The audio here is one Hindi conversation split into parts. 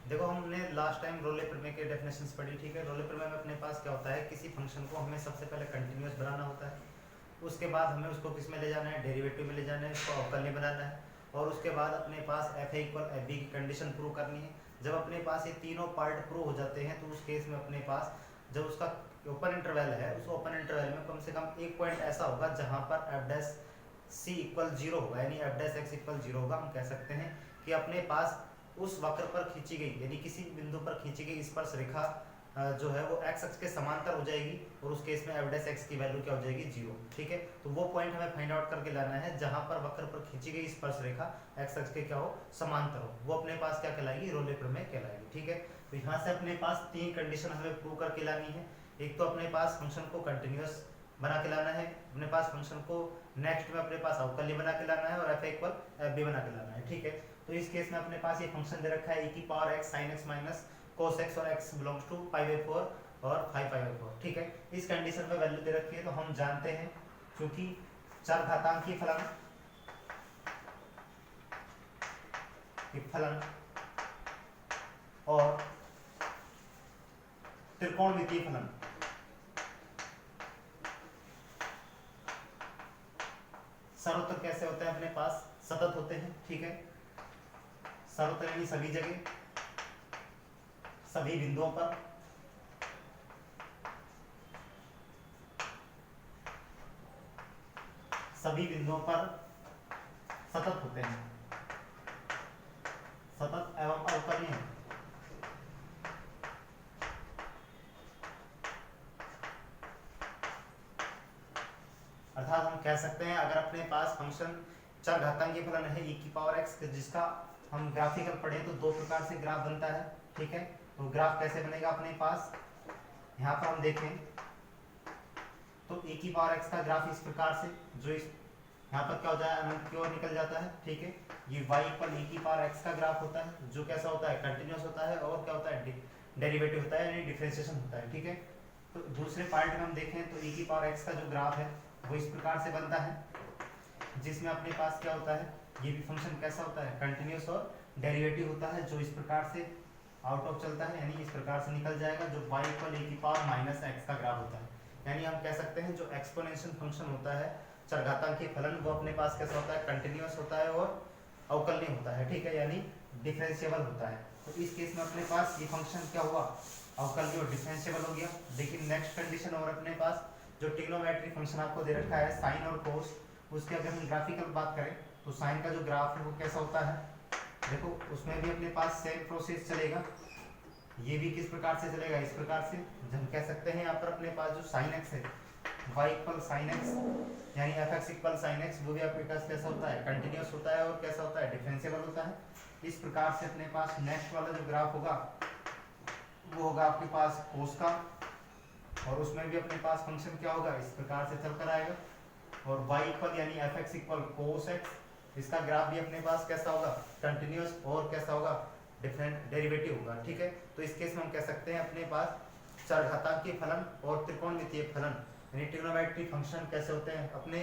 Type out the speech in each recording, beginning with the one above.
देखो हमने लास्ट टाइम रोले प्रमेय के डेफिनेशंस पढ़ी, ठीक है। रोले प्रमेय में अपने पास क्या होता है, किसी फंक्शन को हमें सबसे पहले कंटिन्यूस बनाना होता है, उसके बाद हमें उसको किस में ले जाना है, डेरिवेटिव में ले जाना है, उसको अवकलनीय बनाना है, और उसके बाद अपने पास एफ ए इक्वल एफ बी की कंडीशन प्रूव करनी है। जब अपने पास ये तीनों पार्ट प्रूव हो जाते हैं तो उस केस में अपने पास जब उसका ओपन इंटरवल है, उस ओपन इंटरवल में कम से कम एक पॉइंट ऐसा होगा जहाँ पर F dash C equal zero होगा, यानी F dash x equal zero होगा। हम कह सकते हैं कि अपने पास उस वक्र पर खींची गई, यानी किसी बिंदु पर खींची गई स्पर्श रेखा जो है वो एक्स अक्ष के समांतर हो जाएगी, और उस केस में एफ डैश एक्स की वैल्यू क्या हो जाएगी, जीरो, ठीक है। तो वो पॉइंट हमें फाइंड आउट करके लाना है जहां पर वक्र पर खींची गई स्पर्श रेखा एक्स अक्ष के क्या हो, समांतर हो। वो अपने पास क्या कहलाएगी, रोले प्रमेय कहलाएगी, ठीक है। तो यहाँ से अपने पास तीन कंडीशन हमें प्रूव करके लानी है। एक तो अपने पास फंक्शन को कंटिन्यूस बना के लाना है, अपने पास फंक्शन को नेक्स्ट में अपने पास अवकल्य बना के लाना है, और एफ इक्वल एफ बी बना के लाना है, ठीक है। तो इस केस में अपने पास ये फंक्शन दे रखा है e की power x sin x minus cos x, और x belongs to pi by 4 और 5/4, ठीक है। इस कंडीशन में वैल्यू दे रखी है, तो हम जानते हैं क्योंकि चरघातांकीय फलन और त्रिकोणमितीय फलन सर्वत्र कैसे होते हैं, अपने पास सतत होते हैं, ठीक है। सर्वत्र यानी सभी जगह, सभी बिंदुओं पर, सभी बिंदुओं पर सतत होते हैं, सतत एवं अवकलनीय हैं। अर्थात हम कह सकते हैं अगर अपने पास फंक्शन चरघातांकीय फलन है e की पावर x, जिसका हम ग्राफिकल पढ़े तो दो प्रकार से ग्राफ बनता है, ठीक है। तो ग्राफ कैसे बनेगा अपने पास, यहाँ पर हम देखें तो e की पावर x का ग्राफ इस प्रकार से, जो इस यहाँ पर क्या हो जाए, अनंत की ओर निकल जाता है, ठीक है। ये y इक्वल e की पावर x का ग्राफ होता है, जो कैसा होता है, कंटिन्यूस होता है, और क्या होता है, डेरिवेटिव होता है, यानी डिफरेंशिएशन होता है, ठीक है। तो दूसरे पार्ट में हम देखें तो e की पावर x का जो ग्राफ है वो इस प्रकार से बनता है, जिसमें अपने पास क्या होता है, ये भी फंक्शन कैसा होता है, कंटिन्यूस और डेरिवेटिव होता है, जो इस प्रकार से आउट ऑफ चलता है, यानी इस प्रकार से निकल जाएगा, जो y इक्वल e की पावर माइनस x का ग्राफ होता है। यानी हम कह सकते हैं जो एक्सपोनेंशियल फंक्शन होता है चरघातांकीय फलन, वो अपने पास कैसा होता है, कंटिन्यूस होता है और अवकलनीय होता है, ठीक है, यानी डिफरेंशिएबल होता है। तो इस केस में अपने पास ये फंक्शन क्या हुआ, अवकलनीय और डिफरेंशिएबल हो गया। लेकिन नेक्स्ट कंडीशन और अपने पास जो ट्रिग्नोमेट्रिक फंक्शन आपको दे रखा है साइन और कोस, उसके अगर हम ग्राफिकल बात करें तो साइन का जो ग्राफ है वो कैसा होता है, देखो उसमें भी अपने पास सेम प्रोसेस चलेगा, ये भी किस प्रकार से चलेगा, इस प्रकार से। हम कह सकते हैं यहाँ पर अपने पास जो साइन एक्स है, y इक्वल साइन एक्स यानी F x equal sine x, वो भी आपके पास कैसा होता है, कंटिन्यूस होता है, और कैसा होता है, डिफरेंशिएबल होता है। इस प्रकार से अपने पास नेक्स्ट वाला जो ग्राफ होगा वो होगा आपके पास कोस का, और उसमें भी अपने पास फंक्शन क्या होगा, इस प्रकार से चलकर आएगा, और y इक्वल यानी F x equal cos x, इसका ग्राफ भी अपने पास कैसा होगा, कंटिन्यूस और कैसा होगा, डिफरेंट डेरिवेटिव होगा, ठीक है। तो इस केस में हम कह सकते हैं अपने पास चरघातांकीय फलन और त्रिकोणमितीय फलन यानी ट्रिग्नोमेट्रिक फंक्शन कैसे होते हैं, अपने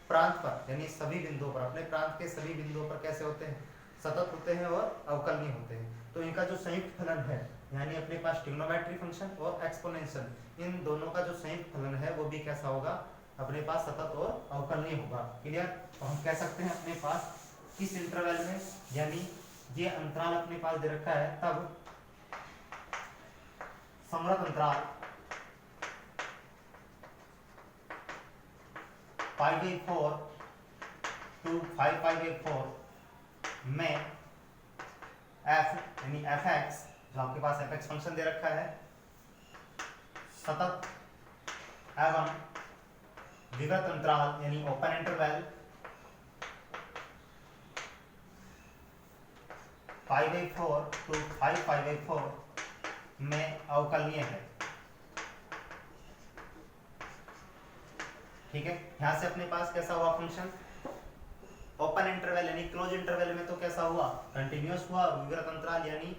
प्रांत पर यानी सभी बिंदुओं पर, अपने प्रांत के सभी बिंदुओं पर कैसे होते हैं, सतत होते हैं और अवकलनीय होते हैं। तो इनका जो संयुक्त फलन है, यानी अपने पास ट्रिग्नोमेट्रिक फंक्शन और एक्सपोनेंशियल, इन दोनों का जो संयुक्त फलन है वो भी कैसा होगा, अपने पास सतत और अवकलनीय होगा, क्लियर। तो हम कह सकते हैं अपने पास किस इंटरवल में, यानी ये अंतराल अपने पास दे रखा है, तब समृद्ध अंतराल π/4 to 5π/4 में f यानी fx, जो आपके पास fx फंक्शन दे रखा है, सतत एवं विवृत अंतराल यानी ओपन इंटरवल π/4 to 5π/4 में अवकलनीय है, ठीक है। यहां से अपने पास कैसा हुआ फंक्शन, ओपन इंटरवल यानी क्लोज इंटरवल में तो कैसा हुआ, कंटिन्यूअस हुआ, विवृत अंतराल यानी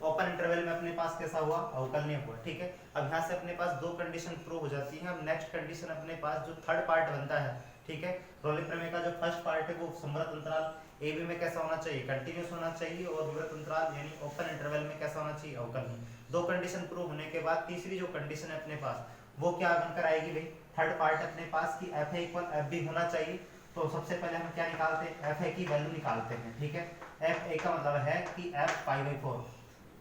ओपन इंटरवल में अपने पास कैसा हुआ, अवकलनीय हुआ, ठीक है। अब यहाँ से अपने पास दो कंडीशन प्रूव हो जाती है। अब नेक्स्ट कंडीशन अपने पास जो थर्ड पार्ट बनता है, ठीक है, रोले प्रमेय का जो फर्स्ट पार्ट है वो समृद्ध अंतराल ए बी में कैसा होना चाहिए, कंटिन्यूस होना चाहिए, और विवृत अंतराल यानी ओपन इंटरवल में कैसा होना चाहिए, अवकलनीय। दो कंडीशन प्रूव होने के बाद तीसरी जो कंडीशन है अपने पास वो क्या बनकर आएगी भाई, थर्ड पार्ट अपने पास की एफ ए इक्वल एफ बी होना चाहिए। तो सबसे पहले हम क्या निकालते हैं, एफ ए की वैल्यू निकालते हैं, ठीक है। एफ ए का मतलब है कि एफ पाई बाई 4,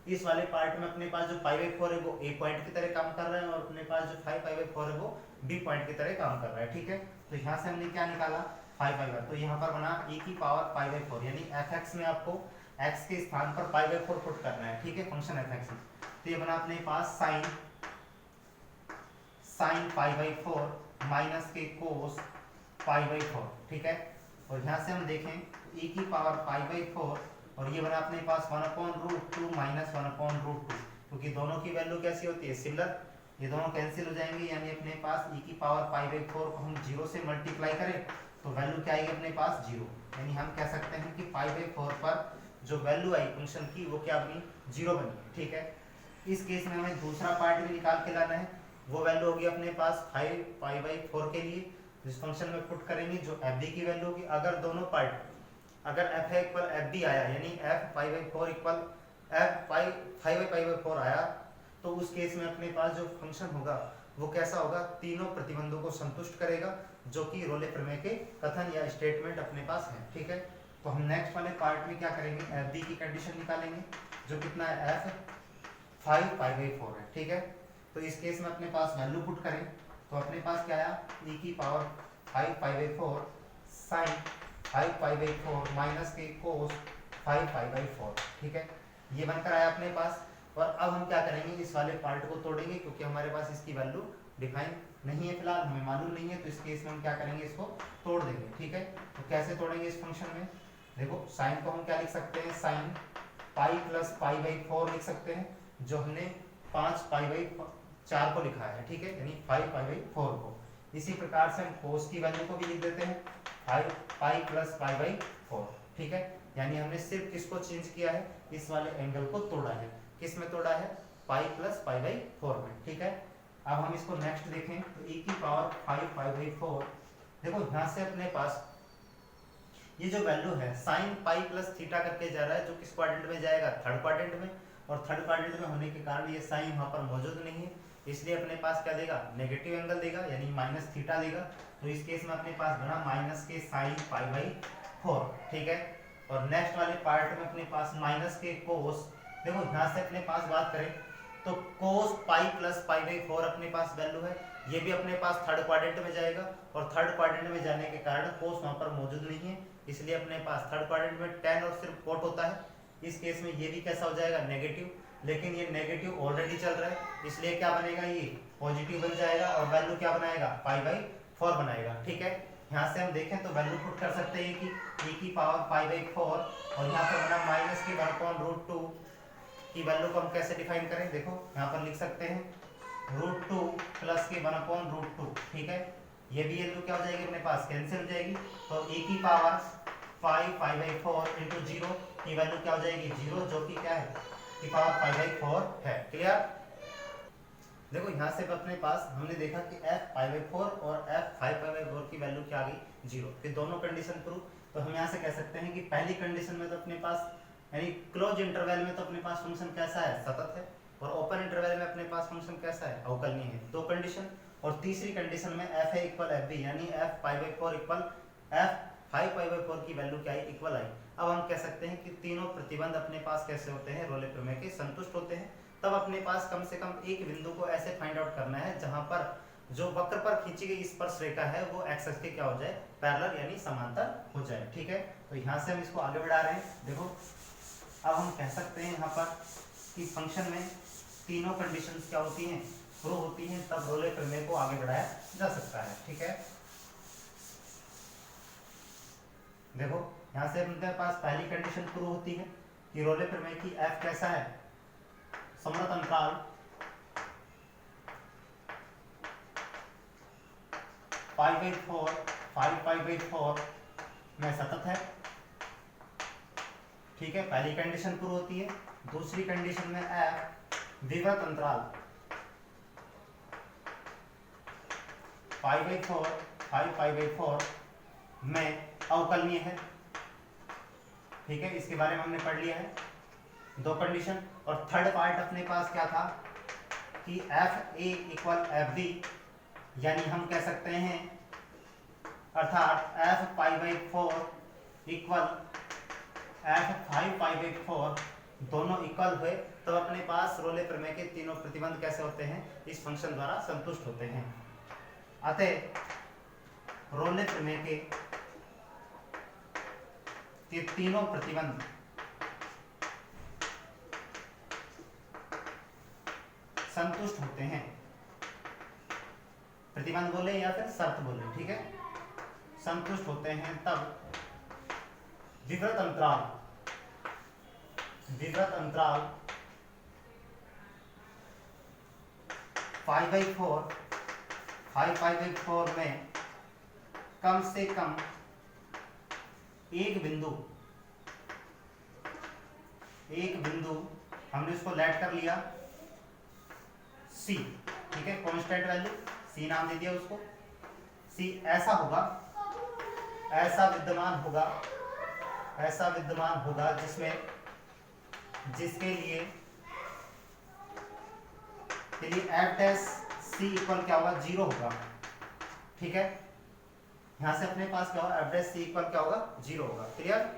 इस वाले पार्ट में अपने पास जो पाई बाई 4 है वो ए पॉइंट की तरह काम कर रहा है, और अपने पास जो 5 पाई बाई 4 है वो बी पॉइंट की तरह काम कर रहा है, ठीक है। तो यहाँ से हमने क्या निकाला 5 पाई बाई, तो यहाँ पर बना e की पावर पाई बाई 4, यानी एफ एक्स में आपको x के स्थान पर पाई बाई 4 पुट करना है, ठीक है, फंक्शन एफ एक्स में। तो ये बना अपने पास साइन पाई बाई 4 माइनस के कोस पाई बाई 4, ठीक है। और यहाँ से हम देखें e की पावर पाई बाई 4, और ये बना अपने पास 1/√2 माइनस 1/√2, क्योंकि दोनों की वैल्यू कैसी होती है, सिमिलर, ये दोनों कैंसिल हो जाएंगे, यानी अपने पास e की पावर पाई बाई 4 को हम 0 से मल्टीप्लाई करें तो वैल्यू क्या आएगी अपने पास 0, यानी हम कह सकते हैं कि पाई बाई 4 पर जो वैल्यू आई फंक्शन की वो क्या बनी, 0 बनी, ठीक है। इस केस में हमें दूसरा पार्ट भी निकाल के लाना है, वो वैल्यू होगी अपने पास 5 पाई बाई 4 के लिए, जिस फंक्शन में पुट करेंगे जो एफ बी की वैल्यू होगी। अगर दोनों पार्ट, अगर एफ ए इक्वल एफ बी आया, यानी F pi by 4 equal f pi 5 pi by 4 आया, तो उस केस में अपने पास जो फंक्शन होगा वो कैसा होगा, तीनों प्रतिबंधों को संतुष्ट करेगा, जो कि रोले प्रमेय के कथन या स्टेटमेंट अपने पास है, ठीक है। तो हम नेक्स्ट वाले पार्ट में क्या करेंगे, एफ बी की कंडीशन निकालेंगे, जो कितना है, एफ 5 पाई बाई 4 है, ठीक है। तो इस केस में अपने पास वैल्यू पुट करें तो अपने पास क्या आया, e की power 5 pi by 4 sine 5 pi by 4 minus के कोस 5 पाई बाई 4, ठीक है, ये बनकर आया अपने पास। और अब हम क्या करेंगे, इस वाले पार्ट को तोड़ेंगे, क्योंकि हमारे पास इसकी वैल्यू डिफाइन नहीं है फिलहाल, हमें मालूम नहीं है, तो इस केस में हम क्या करेंगे, इसको तोड़ देंगे, ठीक है। तो कैसे तोड़ेंगे इस फंक्शन में, देखो साइन को हम क्या लिख सकते हैं, sine pi plus pi by 4 लिख सकते हैं, जो हमने 5 पाई बाई 4 को लिखा है, ठीक है, यानी 5 पाई बाई 4 को। इसी प्रकार से हम कोस की वैल्यू को भी लिख देते हैं 5 पाई प्लस पाई बाई 4, ठीक है, यानी हमने सिर्फ किसको चेंज किया है, इस वाले एंगल को तोड़ा है, किस में तोड़ा है, पाई प्लस पाई बाई 4 में, ठीक है। अब हम इसको नेक्स्ट देखें तो e की पावर 5 पाई बाई 4, देखो यहाँ से अपने पास ये जो वैल्यू है साइन पाई प्लस थीटा करके जा रहा है, जो किस क्वाड्रेंट में जाएगा, थर्ड क्वाड्रेंट में, और थर्ड क्वाड्रेंट में होने के कारण ये साइन वहाँ पर मौजूद नहीं है, इसलिए अपने पास क्या देगा, नेगेटिव एंगल देगा, यानी माइनस थीटा देगा। तो इस केस में अपने पास बना माइनस के साइन पाई बाई 4, ठीक है। और नेक्स्ट वाले पार्ट में अपने पास माइनस के कोस, देखो यहाँ से अपने पास बात करें तो कोस पाई प्लस पाई बाई 4 अपने पास वैल्यू है, ये भी अपने पास थर्ड क्वाड्रेंट में जाएगा, और थर्ड क्वाड्रेंट में जाने के कारण कोस वहाँ पर मौजूद नहीं है, इसलिए अपने पास थर्ड क्वाड्रेंट में tan और सिर्फ कोट होता है। इस केस में ये भी कैसा हो जाएगा, नेगेटिव, लेकिन ये नेगेटिव ऑलरेडी चल रहा है, इसलिए क्या बनेगा, ये पॉजिटिव बन जाएगा, और वैल्यू क्या बनाएगा, पाई बाई 4 बनाएगा, ठीक है। यहाँ से हम देखें तो वैल्यू पुट कर सकते हैं कि e की पावर पाई बाई 4, और यहाँ पर बना माइनस की 1/√2 की वैल्यू को हम कैसे डिफाइन करें, देखो यहाँ पर लिख सकते हैं √2 प्लस के 1/√2, ठीक है। ये भी वैल्यू क्या हो जाएगी अपने पास, कैंसिल हो जाएगी, तो e की पावर 5 पाई बाई 4 इंटू 0 की वैल्यू क्या हो जाएगी, 0, जो कि क्या है, की पावर पाई बाई 4 है, क्लियर। देखो यहाँ से अपने पास हमने देखा कि f पाई बाई 4 और f 5 पाई बाई 4 की वैल्यू क्या आ गई, 0, फिर दोनों कंडीशन प्रूव। तो हम यहाँ से कह सकते हैं कि पहली कंडीशन में तो अपने पास, यानी क्लोज इंटरवल में तो अपने पास फंक्शन कैसा है, सतत है, और ओपन इंटरवल में अपने पास फंक्शन कैसा है, अवकलनीय है, दो कंडीशन। और तीसरी कंडीशन में एफ ए इक्वल एफ बी, यानी F pi by 4 equal F 5 pi by 4 की वैल्यू क्या आई, इक्वल आई। अब हम कह सकते हैं कि तीनों प्रतिबंध अपने पास कैसे होते हैं, रोले प्रमेय के संतुष्ट होते हैं। तब अपने पास कम से कम एक बिंदु को ऐसे फाइंड आउट करना है जहां पर जो वक्र पर खींची गई स्पर्श रेखा है वो एक्स एक्सिस के क्या हो जाए, पैरेलल यानी समांतर हो जाए, ठीक है। तो यहाँ से हम इसको आगे बढ़ा रहे हैं, देखो अब हम कह सकते हैं यहाँ पर कि फंक्शन में तीनों कंडीशंस क्या होती हैं, प्रूव होती हैं, तब रोले प्रमेय को आगे बढ़ाया जा सकता है, ठीक है। देखो यहाँ से हमारे पास पहली कंडीशन प्रूव होती है कि रोले प्रमेय की एफ कैसा है, समृत अंतराल पाई बाई 4 5 पाई बाई 4 में सतत है, ठीक है, पहली कंडीशन प्रूव होती है। दूसरी कंडीशन में एफ विवृत अंतराल पाई बाई 4 5 पाई बाई 4 में अवकलनीय है, ठीक है, इसके बारे में हमने पढ़ लिया है, दो कंडीशन। और थर्ड पार्ट अपने पास क्या था कि एफ ए इक्वल एफ बी, यानी हम कह सकते हैं अर्थात f pi by 4 equal F 5 pi by 4 दोनों इक्वल हुए, तब अपने पास रोले प्रमेय के तीनों प्रतिबंध कैसे होते हैं, इस फंक्शन द्वारा संतुष्ट होते हैं। अतः रोले प्रमेय के ये तीनों प्रतिबंध संतुष्ट होते हैं। प्रतिबंध बोले या फिर शर्त बोले, ठीक है, संतुष्ट होते हैं तब विवृत अंतराल 5/4 में कम से कम एक बिंदु हमने उसको लेट कर लिया C, ठीक है, कांस्टेंट वैल्यू C नाम दे दिया उसको। C ऐसा विद्यमान होगा जिसके लिए एफ डैश सी इक्वल क्या होगा, 0 होगा, ठीक है। यहां से अपने पास क्या होगा, एफ डैश सी इक्वल क्या होगा, 0 होगा। क्लियर?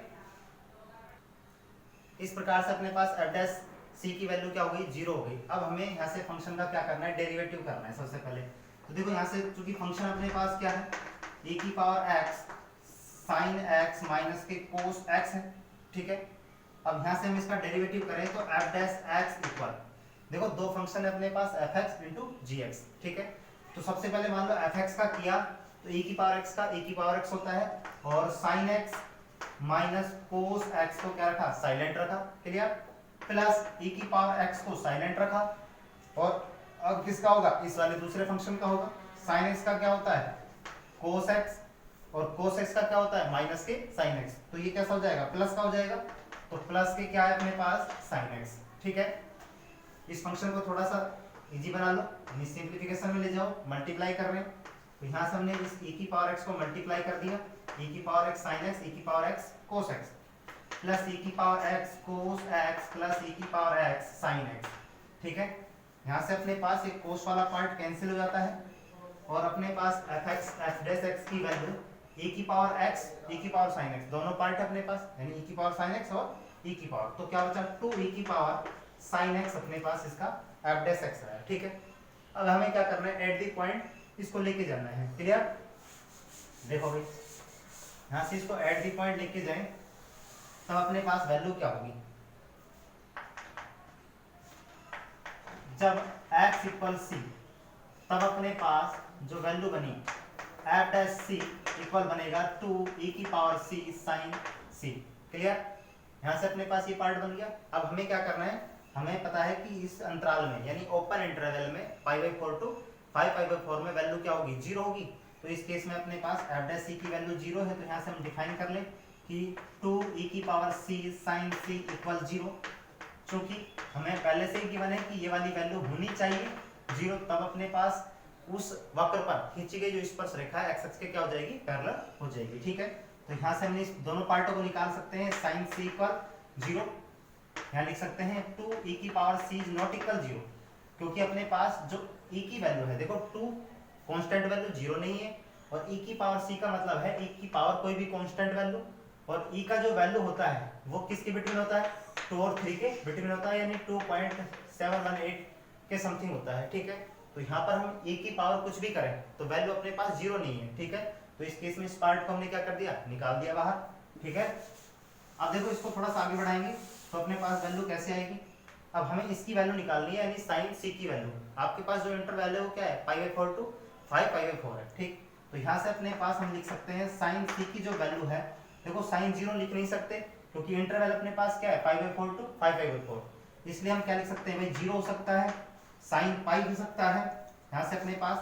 इस प्रकार से अपने पास एफ डैश सी की वैल्यू क्या हो गई, 0 हो गई। अब हमें यहाँ से फंक्शन का क्या करना है, डेरिवेटिव करना है सबसे पहले। तो देखो यहाँ से चूंकि फंक्शन अपने पास क्या है, e की power x sin x minus के cos x है, ठीक है। अब यहाँ से हम इसका डेरिवेटिव करें तो f डैश x इक्वल, देखो दो फंक्शन है अपने पास fx इंटू gx, ठीक है। तो सबसे पहले मान लो fx का किया तो e की पावर x का e की पावर x होता है, और sin x minus cos x को क्या रखा, साइलेंट रखा, क्लियर, प्लस e की पावर x को साइलेंट रखा, और अब किसका होगा, इस वाले दूसरे फंक्शन का होगा। sin x का क्या होता है, cos x, और cos x का क्या होता है, माइनस के sin x, तो ये कैसा हो जाएगा, प्लस का हो जाएगा। तो प्लस के क्या है अपने पास, sin x, ठीक है। इस फंक्शन को थोड़ा सा इजी बना लो, सिंप्लीफिकेशन में ले जाओ, मल्टीप्लाई कर रहे हैं तो यहाँ से हमने इस e की पावर x को मल्टीप्लाई कर दिया, e की power x sin x, e की power x cos x, plus e की power x cos x plus e की पावर x sin x, ठीक है। यहाँ से अपने पास एक cos वाला पार्ट कैंसिल हो जाता है, और अपने पास fx f डैश x की वैल्यू e की पावर x e की पावर sin x दोनों पार्ट है अपने पास, यानी e की पावर sin x और e की पावर, तो क्या बचा 2e की पावर sin x अपने पास इसका f डैश x है, ठीक है। अब हमें क्या करना है, एट दी पॉइंट इसको लेके जाना है, क्लियर। देखो भाई यहाँ से इसको एट दी पॉइंट लेके जाएं तब अपने पास वैल्यू क्या होगी, जब x इक्वल c तब अपने पास जो वैल्यू बनी f डैश c इक्वल बनेगा 2e की power c sin c, clear. यहाँ से अपने पास ये पार्ट बन गया। अब हमें क्या करना है, हमें पता है कि इस अंतराल में यानी ओपन इंटरवल में π/4 टू 5π/4 में वैल्यू क्या होगी, 0 होगी। तो इस केस में अपने पास f डैश c की वैल्यू 0 है, तो यहाँ से हम डिफाइन कर लें कि 2e की power c sin c equal 0। चूंकि हमें पहले से ही गिवन है कि ये वाली वैल्यू होनी चाहिए 0, तब अपने पास उस वक्र पर खींची गई जो स्पर्श रेखा है x अक्ष के क्या हो जाएगी, पैरेलल हो जाएगी, ठीक है। तो यहाँ से हमने इस दोनों पार्टों को निकाल सकते हैं, sin c इक्वल 0, यहाँ लिख सकते हैं 2e की power c is not equal 0, क्योंकि अपने पास जो e की वैल्यू है, देखो 2 कांस्टेंट वैल्यू 0 नहीं है, और e की पावर c का मतलब है e की पावर कोई भी कांस्टेंट वैल्यू, और e का जो वैल्यू होता है वो किसके बिटवीन होता है, 2 और 3 के बिटवीन होता है, यानी 2.718 के समथिंग होता है, ठीक है। तो यहाँ पर हम e की पावर कुछ भी करें तो वैल्यू अपने पास 0 नहीं है, ठीक है। तो इस केस में इस पार्ट को हमने क्या कर दिया, निकाल दिया बाहर, ठीक है। अब देखो इसको थोड़ा सा आगे बढ़ाएंगे तो अपने पास वैल्यू कैसे आएगी, अब हमें इसकी वैल्यू निकालनी है, यानी sin c की वैल्यू। आपके पास जो इंटरवल है वो क्या है, π/4 टू 5π/4 है, ठीक। तो यहाँ से अपने पास हम लिख सकते हैं sin c की जो वैल्यू है, देखो sin 0 लिख नहीं सकते क्योंकि इंटरवल अपने पास क्या है, π/4 टू 5π/4, इसलिए हम क्या लिख सकते हैं भाई, 0 हो सकता है, sin π हो सकता है, यहाँ से अपने पास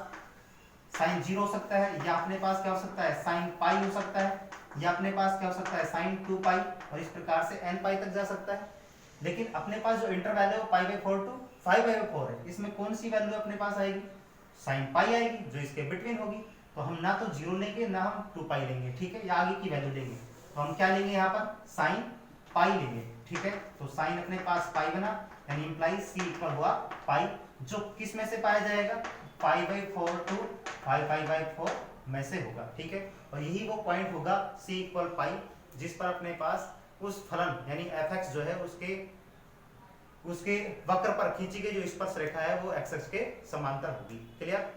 sin 0 हो सकता है, या अपने पास क्या हो सकता है, sin π हो सकता है, या अपने पास क्या हो सकता है, sin 2π, और इस प्रकार से n π तक जा सकता है। लेकिन अपने पास जो इंटरवल है वो π/4 टू 5/4 है, इसमें कौन सी वैल्यू अपने पास आएगी, sin π आएगी, जो इसके बिटवीन होगी। तो हम ना तो 0 लेंगे ना हम 2π लेंगे, ठीक है, या आगे की वैल्यू लेंगे। तो हम क्या लेंगे यहाँ पर sin पाई लेंगे, ठीक है। तो साइन अपने पास पाई बना, यानी इंप्लाई सी इक्वल हुआ पाई, जो किस में से पाया जाएगा, pi by 4 to pi by 4 में से होगा, ठीक है। और यही वो पॉइंट होगा सी इक्वल पाई जिस पर अपने पास उस फलन यानी एफ एक्स जो है उसके वक्र पर खींची गई जो स्पर्श रेखा है वो एक्स एक्स के समांतर होगी। क्लियर।